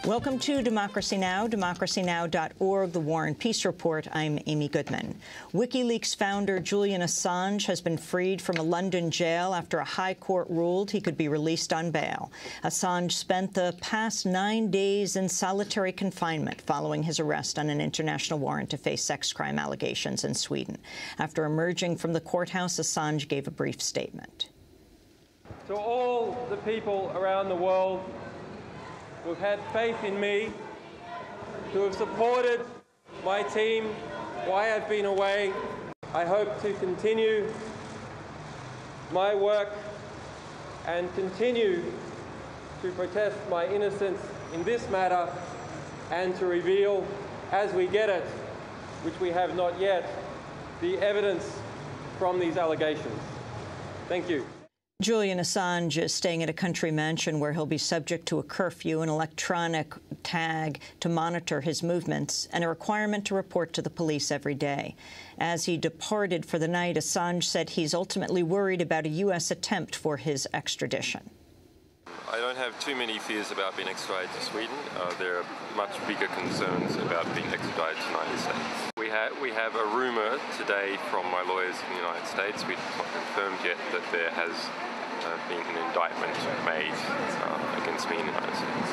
Welcome to Democracy Now!, democracynow.org, The War and Peace Report. I'm Amy Goodman. WikiLeaks founder Julian Assange has been freed from a London jail after a high court ruled he could be released on bail. Assange spent the past 9 days in solitary confinement following his arrest on an international warrant to face sex crime allegations in Sweden. After emerging from the courthouse, Assange gave a brief statement. To all the people around the world who've had faith in me, who have supported my team while I've been away, I hope to continue my work and continue to protest my innocence in this matter and to reveal, as we get it, which we have not yet, the evidence from these allegations. Thank you. Julian Assange is staying at a country mansion where he'll be subject to a curfew, an electronic tag to monitor his movements, and a requirement to report to the police every day. As he departed for the night, Assange said he's ultimately worried about a U.S. attempt for his extradition. I don't have too many fears about being extradited to Sweden. There are much bigger concerns about being extradited to the United States. We have a rumour today from my lawyers in the United States. We've not confirmed yet that there has been an indictment made against me in the United States.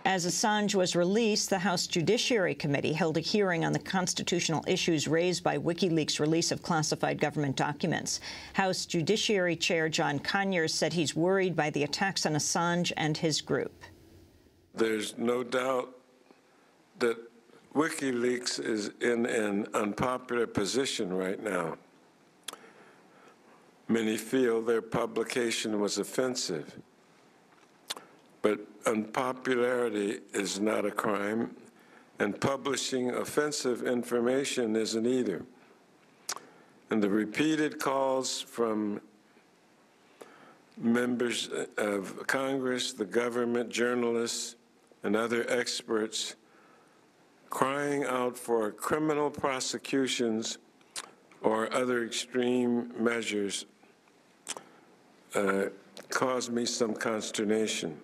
As Assange was released, the House Judiciary Committee held a hearing on the constitutional issues raised by WikiLeaks' release of classified government documents. House Judiciary Chair John Conyers said he's worried by the attacks on Assange and his group. There's no doubt that WikiLeaks is in an unpopular position right now. Many feel their publication was offensive. But unpopularity is not a crime, and publishing offensive information isn't either. And the repeated calls from members of Congress, the government, journalists, and other experts crying out for criminal prosecutions or other extreme measures caused me some consternation.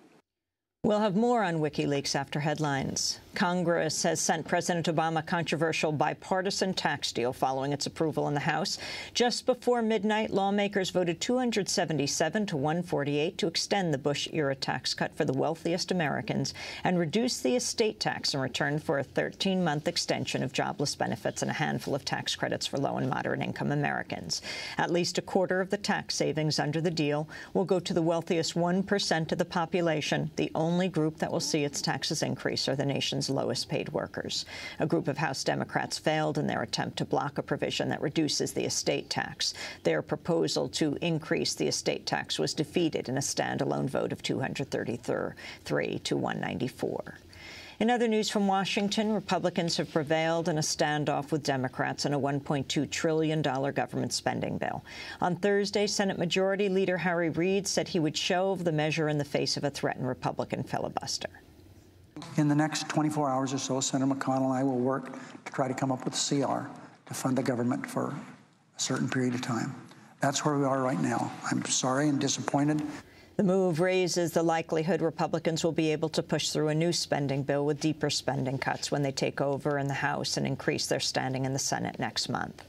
We'll have more on WikiLeaks after headlines. Congress has sent President Obama a controversial bipartisan tax deal following its approval in the House. Just before midnight, lawmakers voted 277 to 148 to extend the Bush-era tax cut for the wealthiest Americans and reduce the estate tax in return for a 13-month extension of jobless benefits and a handful of tax credits for low and moderate-income Americans. At least a quarter of the tax savings under the deal will go to the wealthiest 1% of the population. The only group that will see its taxes increase are the nation's lowest-paid workers. A group of House Democrats failed in their attempt to block a provision that reduces the estate tax. Their proposal to increase the estate tax was defeated in a standalone vote of 233 to 194. In other news from Washington, Republicans have prevailed in a standoff with Democrats on a $1.2 trillion government spending bill. On Thursday, Senate Majority Leader Harry Reid said he would shelve the measure in the face of a threatened Republican filibuster. In the next 24 hours or so, Senator McConnell and I will work to try to come up with a CR to fund the government for a certain period of time. That's where we are right now. I'm sorry and disappointed. The move raises the likelihood Republicans will be able to push through a new spending bill with deeper spending cuts when they take over in the House and increase their standing in the Senate next month.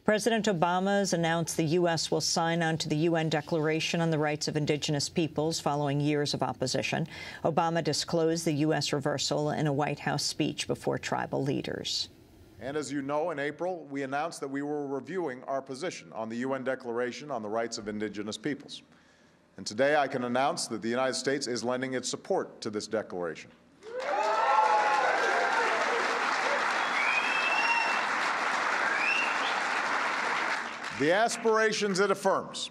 President Obama has announced the U.S. will sign on to the UN Declaration on the Rights of Indigenous Peoples following years of opposition. Obama disclosed the U.S. reversal in a White House speech before tribal leaders. And as you know, in April, we announced that we were reviewing our position on the UN Declaration on the Rights of Indigenous Peoples. And today I can announce that the United States is lending its support to this declaration. The aspirations it affirms,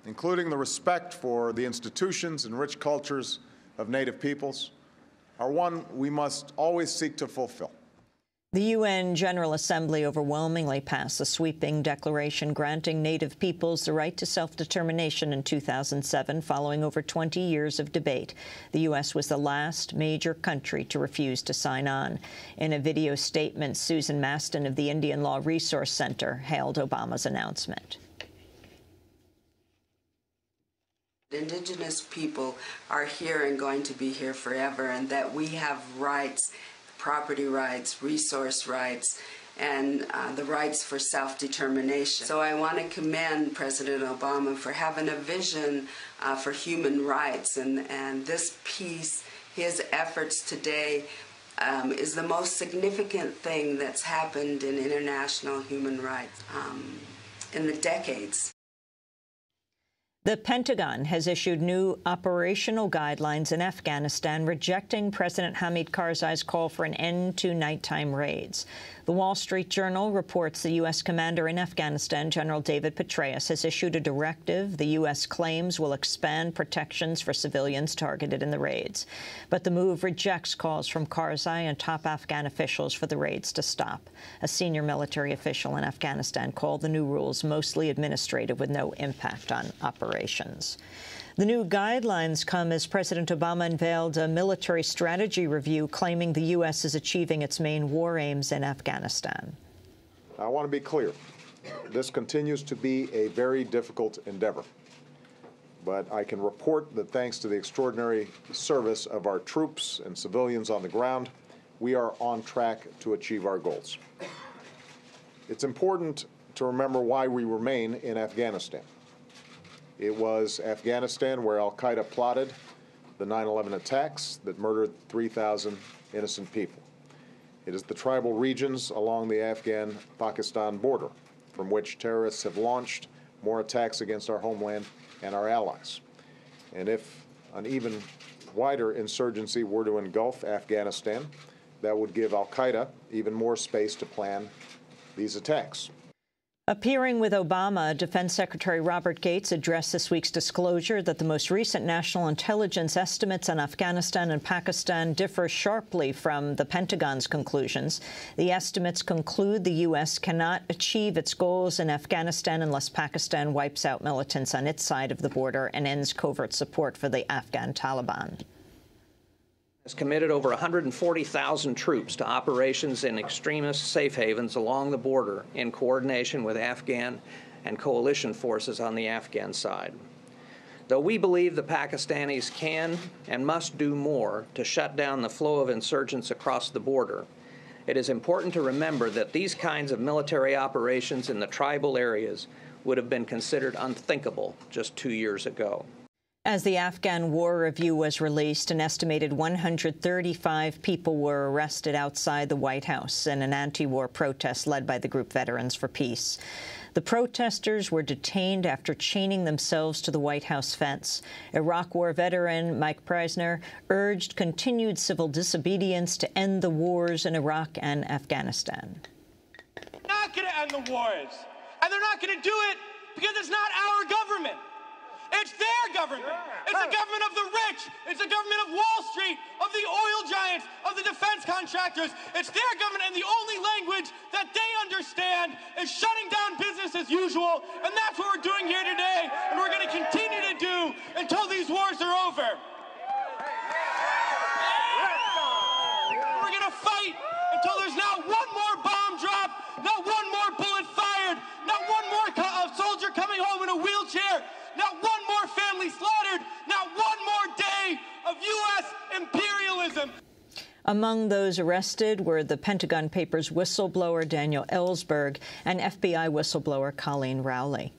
including the respect for the institutions and rich cultures of Native peoples, are one we must always seek to fulfill. The UN General Assembly overwhelmingly passed a sweeping declaration granting Native peoples the right to self-determination in 2007, following over 20 years of debate. The U.S. was the last major country to refuse to sign on. In a video statement, Susan Maston of the Indian Law Resource Center hailed Obama's announcement. The indigenous people are here and going to be here forever, and that we have rights, property rights, resource rights, and the rights for self-determination. So I want to commend President Obama for having a vision for human rights, and this piece, his efforts today, is the most significant thing that's happened in international human rights in the decades. The Pentagon has issued new operational guidelines in Afghanistan, rejecting President Hamid Karzai's call for an end to nighttime raids. The Wall Street Journal reports the U.S. commander in Afghanistan, General David Petraeus, has issued a directive the U.S. claims will expand protections for civilians targeted in the raids. But the move rejects calls from Karzai and top Afghan officials for the raids to stop. A senior military official in Afghanistan called the new rules mostly administrative with no impact on operations. The new guidelines come as President Obama unveiled a military strategy review claiming the U.S. is achieving its main war aims in Afghanistan. I want to be clear. This continues to be a very difficult endeavor. But I can report that thanks to the extraordinary service of our troops and civilians on the ground, we are on track to achieve our goals. It's important to remember why we remain in Afghanistan. It was Afghanistan where al-Qaeda plotted the 9/11 attacks that murdered 3,000 innocent people. It is the tribal regions along the Afghan-Pakistan border from which terrorists have launched more attacks against our homeland and our allies. And if an even wider insurgency were to engulf Afghanistan, that would give al-Qaeda even more space to plan these attacks. Appearing with Obama, Defense Secretary Robert Gates addressed this week's disclosure that the most recent national intelligence estimates on Afghanistan and Pakistan differ sharply from the Pentagon's conclusions. The estimates conclude the U.S. cannot achieve its goals in Afghanistan unless Pakistan wipes out militants on its side of the border and ends covert support for the Afghan Taliban. Has committed over 140,000 troops to operations in extremist safe havens along the border in coordination with Afghan and coalition forces on the Afghan side. Though we believe the Pakistanis can and must do more to shut down the flow of insurgents across the border, it is important to remember that these kinds of military operations in the tribal areas would have been considered unthinkable just 2 years ago. As the Afghan War Review was released, an estimated 135 people were arrested outside the White House in an anti-war protest led by the group Veterans for Peace. The protesters were detained after chaining themselves to the White House fence. Iraq War veteran Mike Preisner urged continued civil disobedience to end the wars in Iraq and Afghanistan. They're not going to end the wars, and they're not going to do it because it's not our government. It's their government. It's the government of the rich. It's the government of Wall Street, of the oil giants, of the defense contractors. It's their government, and the only language that they understand is shutting down business as usual, and that's what we're doing here today, and we're going to continue to do until these wars are over. We're going to fight until there's not one more bomb drop, not one more bullet fired, not one more soldier coming home in a wheelchair, not one more family slaughtered, not one more day of U.S. imperialism. Among those arrested were the Pentagon Papers whistleblower Daniel Ellsberg and FBI whistleblower Colleen Rowley.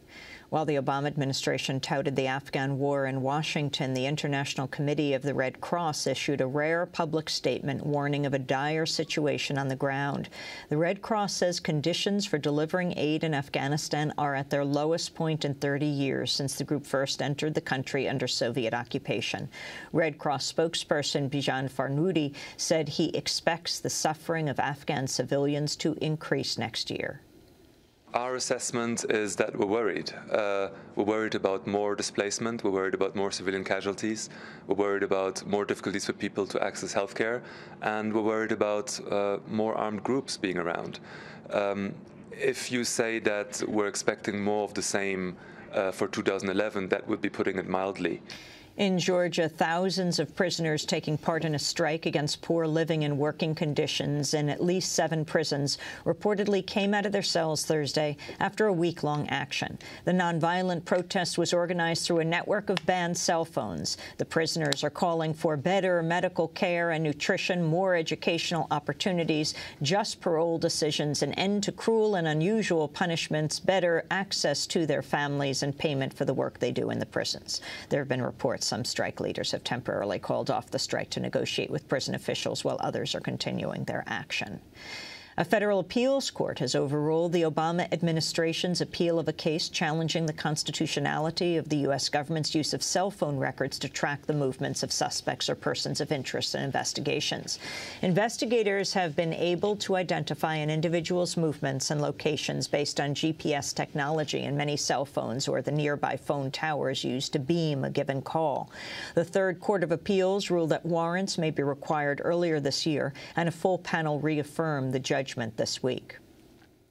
While the Obama administration touted the Afghan war in Washington, the International Committee of the Red Cross issued a rare public statement warning of a dire situation on the ground. The Red Cross says conditions for delivering aid in Afghanistan are at their lowest point in 30 years since the group first entered the country under Soviet occupation. Red Cross spokesperson Bijan Farnoudi said he expects the suffering of Afghan civilians to increase next year. Our assessment is that we're worried. We're worried about more displacement. We're worried about more civilian casualties. We're worried about more difficulties for people to access healthcare. And we're worried about more armed groups being around. If you say that we're expecting more of the same for 2011, that would be putting it mildly. In Georgia, thousands of prisoners taking part in a strike against poor living and working conditions in at least 7 prisons reportedly came out of their cells Thursday after a week-long action. The nonviolent protest was organized through a network of banned cell phones. The prisoners are calling for better medical care and nutrition, more educational opportunities, just parole decisions, an end to cruel and unusual punishments, better access to their families, and payment for the work they do in the prisons. There have been reports some strike leaders have temporarily called off the strike to negotiate with prison officials, while others are continuing their action. A federal appeals court has overruled the Obama administration's appeal of a case challenging the constitutionality of the U.S. government's use of cell phone records to track the movements of suspects or persons of interest in investigations. Investigators have been able to identify an individual's movements and locations based on GPS technology in many cell phones or the nearby phone towers used to beam a given call. The Third Court of Appeals ruled that warrants may be required earlier this year, and a full panel reaffirmed the judgment this week.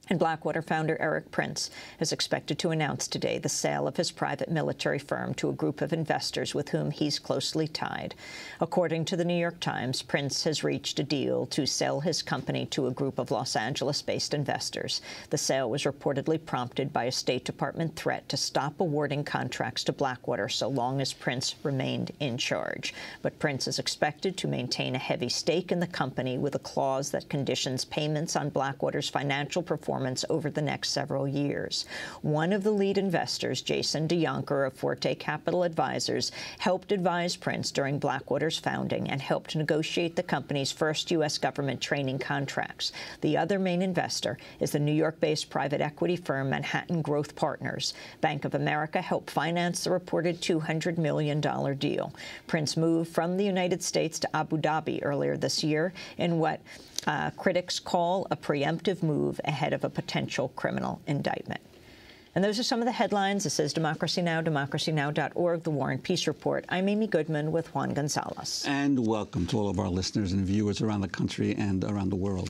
And Blackwater founder Erik Prince is expected to announce today the sale of his private military firm to a group of investors with whom he's closely tied. According to the New York Times, Prince has reached a deal to sell his company to a group of Los Angeles-based investors. The sale was reportedly prompted by a State Department threat to stop awarding contracts to Blackwater so long as Prince remained in charge. But Prince is expected to maintain a heavy stake in the company with a clause that conditions payments on Blackwater's financial performance over the next several years. One of the lead investors, Jason DeYonker of Forte Capital Advisors, helped advise Prince during Blackwater's founding and helped negotiate the company's first U.S. government training contracts. The other main investor is the New York-based private equity firm Manhattan Growth Partners. Bank of America helped finance the reported $200 million deal. Prince moved from the United States to Abu Dhabi earlier this year in what critics call a preemptive move ahead of a potential criminal indictment. And those are some of the headlines. This is Democracy Now!, democracynow.org, The War and Peace Report. I'm Amy Goodman with Juan Gonzalez. And welcome to all of our listeners and viewers around the country and around the world.